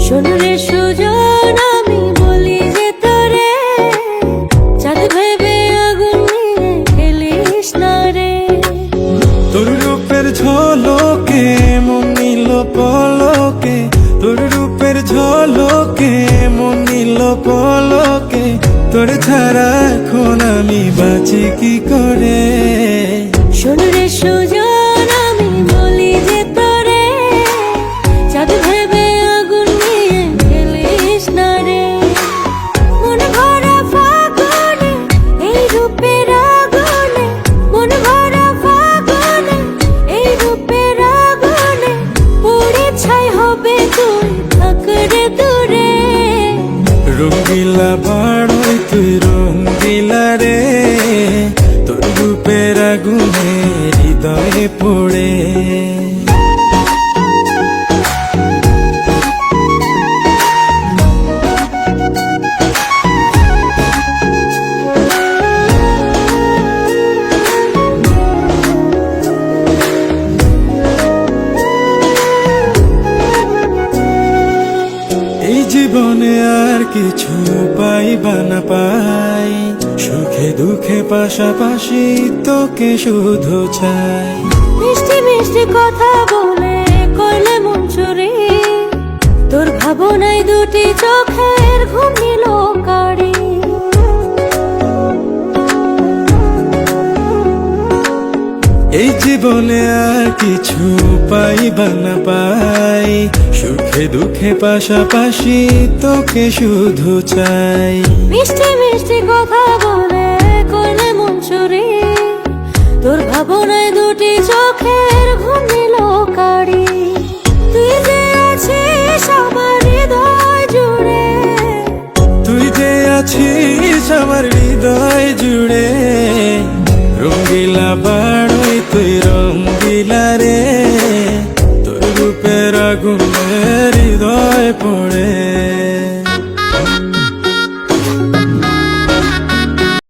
শোন রে সুজন আমি বলি যে তোরে, চাঁদ ভেবে আগুন নিয়ে খেলিস না রে। তোর রূপের ঝলকে মন নিল পলকে, তোর রূপের ঝলকে মন নিল পলকে, তোর ছাড়া এখন আমি বাঁচি কি করে। শোন রে সুজন আমি বলি যে তোরে, চাঁদ ভেবে আগুন নিয়ে খেলিস না রে। মন ভরা ফাগুনে এই রূপের আগুনে, মন ভরা ফাগুনে এই রূপের আগুনে, পুড়ে ছাই হবে তুই থাক রে দূরে। রঙ্গিলা বাড়ই তুই রঙ্গিলা রে, তোর রূপের আগুনে হৃদয়ে পড়ে। এই জীবনে আর কিছু পাইবা না পাই, সুখে দুঃখে পাশাপাশি তোকে শুধু চাই। মিষ্টি মিষ্টি কথা বলে করলে মন চুরি, তোর ভাবনায় দুটি চোখের ঘুম নিল কারি। এই জীবনে আর কিছু পাইবা না পাই, সুখে দুঃখে পাশাপাশি তোকে শুধু চাই। মিষ্টি মিষ্টি কথা বলে করলে মন চুরি, তোর ভাবনায় দুটি চোখের ঘুম নিল কারি। তুই যে আছিস আমার হৃদয় জুড়ে, তুই যে আছিস আমার হৃদয় জুড়ে। রঙ্গিলা বাড়ই তুই রঙ্গিলা রে, তোর রূপের আগুনে হৃদয় পড়ে।